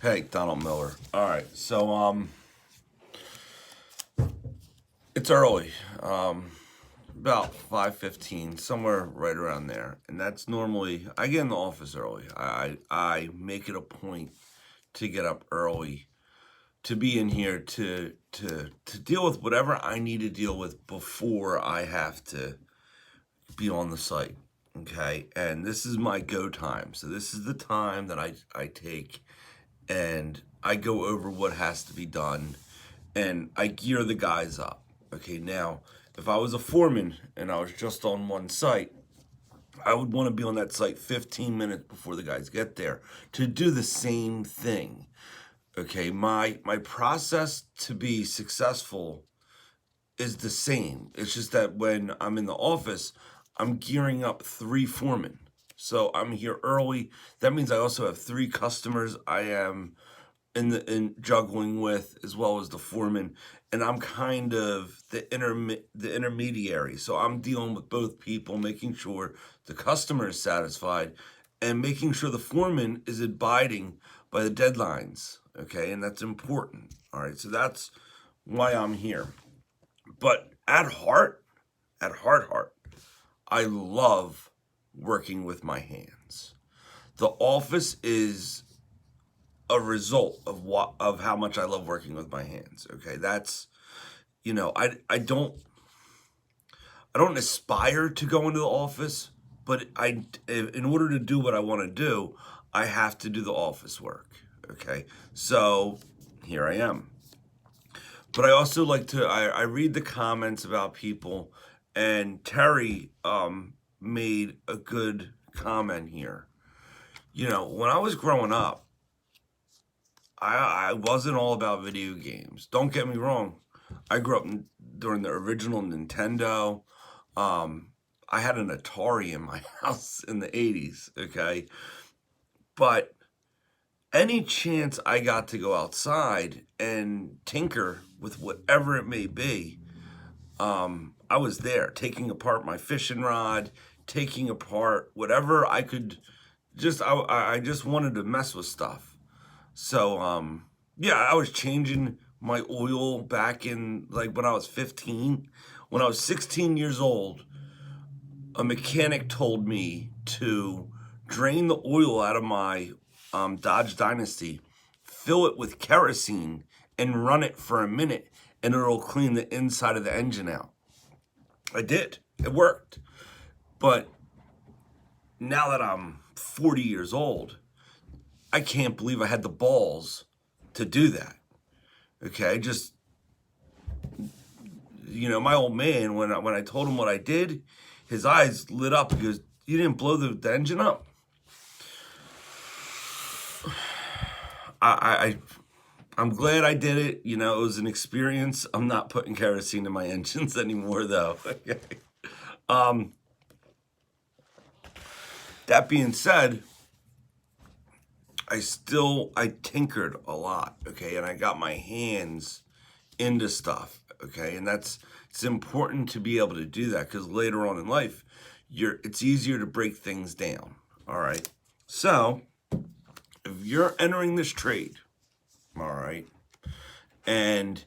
Hey, Donald Miller. All right, so it's early, about 5:15, somewhere right around there, and that's normally I get in the office early. I make it a point to get up early to be in here to deal with whatever I need to deal with before I have to be on the site. Okay, and this is my go time. So this is the time that I take and I go over what has to be done and I gear the guys up. Okay, now, if I was a foreman and I was just on one site, I would want to be on that site 15 minutes before the guys get there to do the same thing. Okay, my process to be successful is the same. It's just that when I'm in the office, I'm gearing up three foremen. So I'm here early. That means I also have three customers I am in juggling with, as well as the foreman, and I'm kind of the intermediary. So I'm dealing with both people, making sure the customer is satisfied and making sure the foreman is abiding by the deadlines. Okay, and that's important. All right, so that's why I'm here. But at heart, I love working with my hands. The office is a result of how much I love working with my hands. Okay, that's I don't aspire to go into the office, but in order to do what I want to do, I have to do the office work. Okay, so here I am. But I also like to I read the comments about people, and Terry made a good comment here. When I was growing up, I wasn't all about video games. Don't get me wrong. I grew up during the original Nintendo. I had an Atari in my house in the 80s, okay? But any chance I got to go outside and tinker with whatever it may be, I was there, taking apart my fishing rod, taking apart whatever I could. I just wanted to mess with stuff. So yeah, I was changing my oil back in like when I was 15. When I was 16 years old, a mechanic told me to drain the oil out of my Dodge Dynasty, fill it with kerosene, and run it for a minute, and it'll clean the inside of the engine out. I did. It worked. But now that I'm 40 years old, I can't believe I had the balls to do that. Okay, just my old man, when I told him what I did, his eyes lit up. He goes, "You didn't blow the engine up." I I'm glad I did it. It was an experience. I'm not putting kerosene in my engines anymore, though. Okay. Um, that being said, I tinkered a lot. Okay, and I got my hands into stuff. Okay, and it's important to be able to do that because later on in life, it's easier to break things down. All right, so if you're entering this trade, all right, and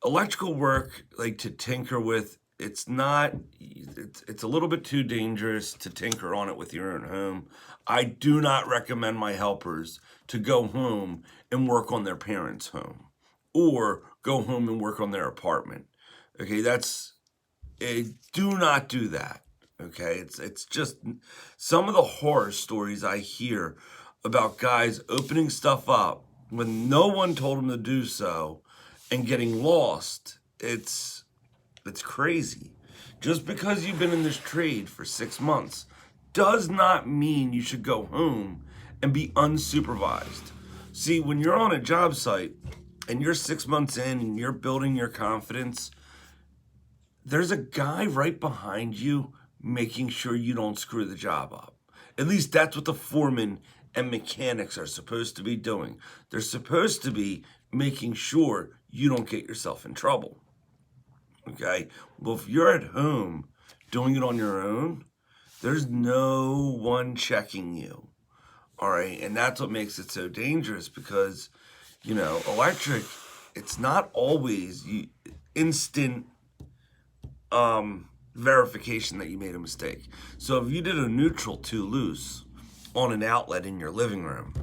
electrical work, like to tinker with, it's a little bit too dangerous to tinker on it with your own home. I do not recommend my helpers to go home and work on their parents' home or go home and work on their apartment. Okay, do not do that. Okay, it's just some of the horror stories I hear about guys opening stuff up when no one told them to do so and getting lost. It's crazy. Just because you've been in this trade for 6 months does not mean you should go home and be unsupervised. See, when you're on a job site and you're 6 months in and you're building your confidence, there's a guy right behind you making sure you don't screw the job up. At least that's what the foreman and mechanics are supposed to be doing. They're supposed to be making sure you don't get yourself in trouble. Okay? Well, if you're at home doing it on your own, there's no one checking you. All right, and that's what makes it so dangerous because, electric, it's not always instant verification that you made a mistake. So if you did a neutral too loose on an outlet in your living room,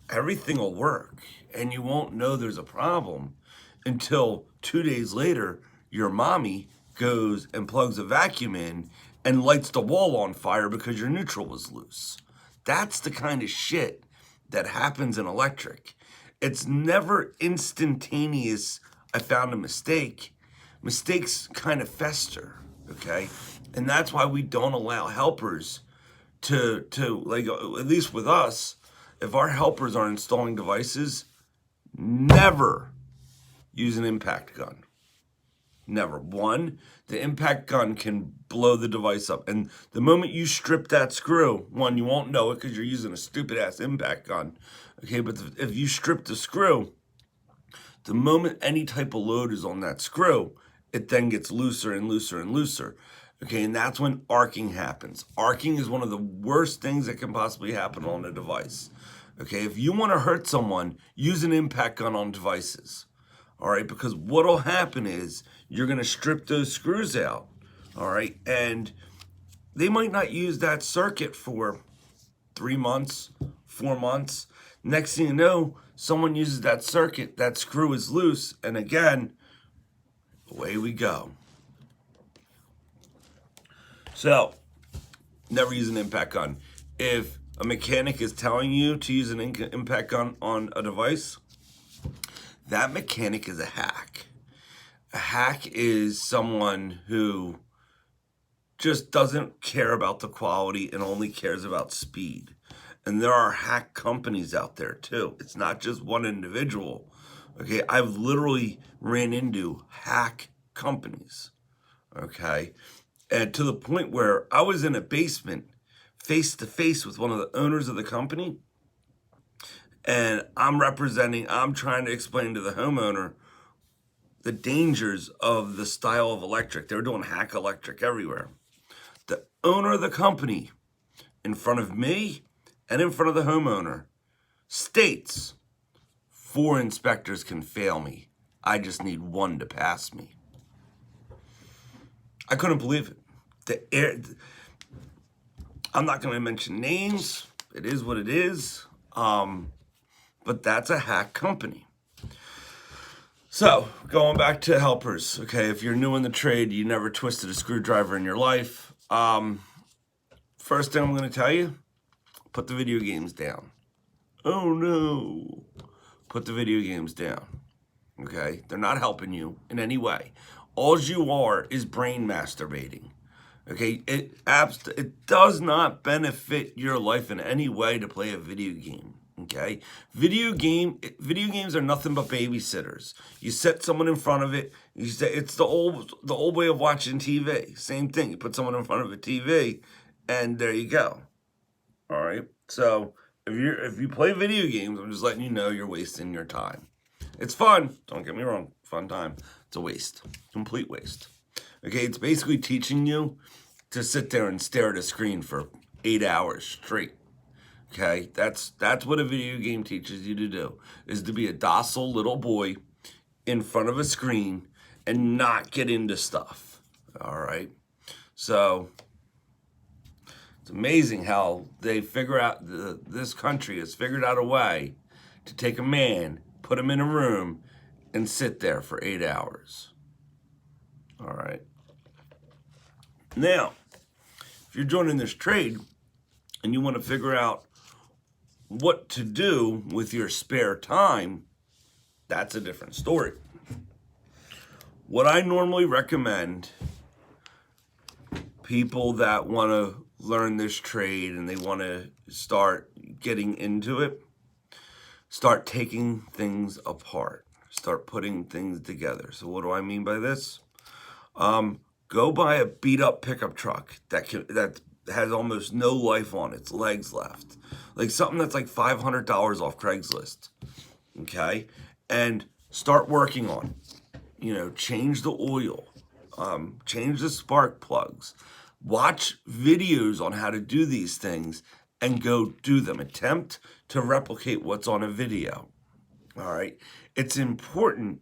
everything will work and you won't know there's a problem until 2 days later, your mommy goes and plugs a vacuum in and lights the wall on fire because your neutral was loose. That's the kind of shit that happens in electric. It's never instantaneous. I found a mistake. Mistakes kind of fester, okay? And that's why we don't allow helpers to like, at least with us, if our helpers are installing devices, never use an impact gun. Never. One, the impact gun can blow the device up. And the moment you strip that screw, one, you won't know it because you're using a stupid ass impact gun. Okay, but if you strip the screw, the moment any type of load is on that screw, it then gets looser and looser and looser. Okay, and that's when arcing happens. Arcing is one of the worst things that can possibly happen on a device. Okay, if you want to hurt someone, use an impact gun on devices. All right, because what'll happen is you're going to strip those screws out. All right, and they might not use that circuit for 3 months, 4 months. Next thing you know, someone uses that circuit, that screw is loose, and again, away we go. So, never use an impact gun. If a mechanic is telling you to use an impact gun on a device, that mechanic is a hack. A hack is someone who just doesn't care about the quality and only cares about speed. And there are hack companies out there too. It's not just one individual. Okay, I've literally ran into hack companies. Okay, and to the point where I was in a basement face to face with one of the owners of the company, and I'm trying to explain to the homeowner the dangers of the style of electric. They were doing hack electric everywhere. The owner of the company, in front of me and in front of the homeowner, states 4 inspectors can fail me. I just need 1 to pass me. I couldn't believe it. I'm not going to mention names. It is what it is. But that's a hack company. So, going back to helpers, okay, if you're new in the trade, you never twisted a screwdriver in your life, first thing I'm going to tell you, put the video games down. Oh no, put the video games down, okay? They're not helping you in any way. All you are is brain masturbating, okay? It does not benefit your life in any way to play a video game. Okay, video games are nothing but babysitters. You set someone in front of it. You say it's the old way of watching TV. Same thing. You put someone in front of a TV, and there you go. All right. So if you play video games, I'm just letting you know you're wasting your time. It's fun. Don't get me wrong. Fun time. It's a waste. Complete waste. Okay. It's basically teaching you to sit there and stare at a screen for 8 hours straight. Okay, that's what a video game teaches you to do, is to be a docile little boy in front of a screen and not get into stuff. All right, so it's amazing how they figure out, this country has figured out a way to take a man, put him in a room, and sit there for 8 hours. All right. Now, if you're joining this trade and you want to figure out what to do with your spare time, that's a different story. What I normally recommend people that want to learn this trade and they want to start getting into it, start taking things apart, start putting things together. So what do I mean by this? Go buy a beat up pickup truck that has almost no life on its legs left. Like something that's like $500 off Craigslist, okay? And start working on, change the oil, change the spark plugs, watch videos on how to do these things, and go do them. Attempt to replicate what's on a video. All right. It's important.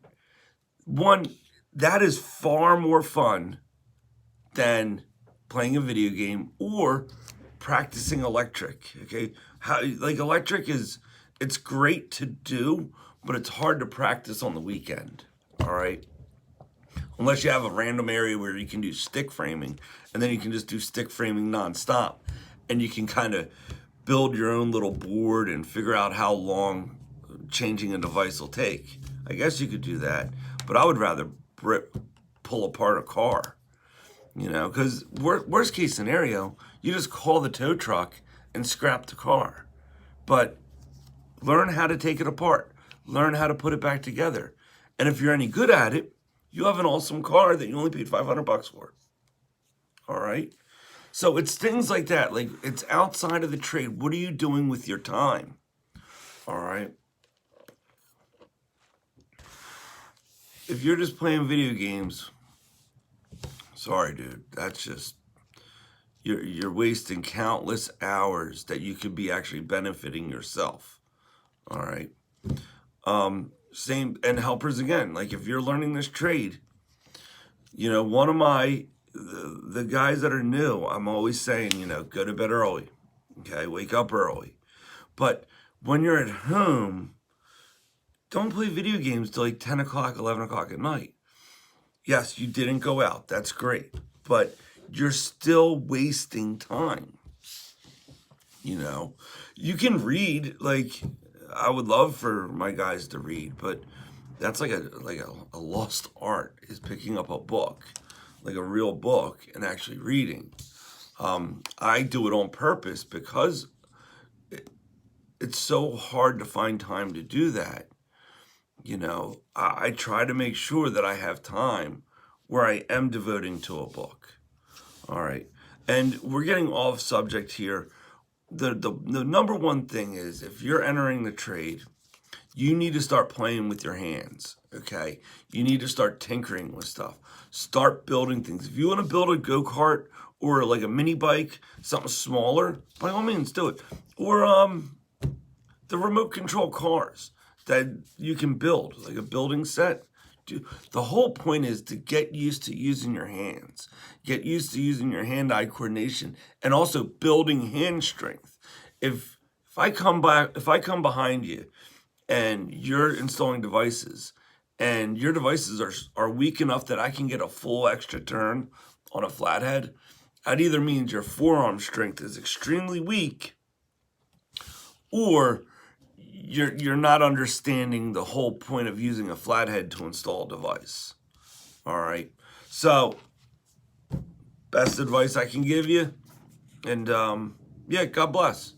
One, that is far more fun than playing a video game or practicing electric. Okay. Like electric it's great to do, but it's hard to practice on the weekend. All right. Unless you have a random area where you can do stick framing, and then you can just do stick framing nonstop, and you can kind of build your own little board and figure out how long changing a device will take. I guess you could do that, but I would rather pull apart a car, because worst case scenario, you just call the tow truck and scrap the car. But learn how to take it apart, learn how to put it back together. And if you're any good at it, you have an awesome car that you only paid $500 for. All right. So it's things like that. Like, it's outside of the trade. What are you doing with your time? All right. If you're just playing video games, sorry, dude. That's just, you're wasting countless hours that you could be actually benefiting yourself. All right. Same, and helpers again. Like, if you're learning this trade, one of the guys that are new, I'm always saying, go to bed early. Okay, wake up early. But when you're at home, don't play video games till like 10 o'clock, 11 o'clock at night. Yes, you didn't go out. That's great. But you're still wasting time. You can read. Like, I would love for my guys to read, but that's like a lost art, is picking up a book, like a real book, and actually reading. I do it on purpose because it's so hard to find time to do that. I try to make sure that I have time where I am devoting to a book. All right. And we're getting off subject here. The number one thing is, if you're entering the trade, you need to start playing with your hands, okay? You need to start tinkering with stuff. Start building things. If you want to build a go-kart or like a mini bike, something smaller, by all means do it. Or the remote control cars that you can build, like a building set. The whole point is to get used to using your hands, get used to using your hand-eye coordination, and also building hand strength. If I come behind you and you're installing devices, and your devices are weak enough that I can get a full extra turn on a flathead, that either means your forearm strength is extremely weak, or you're not understanding the whole point of using a flathead to install a device. All right. So, best advice I can give you. And yeah, God bless.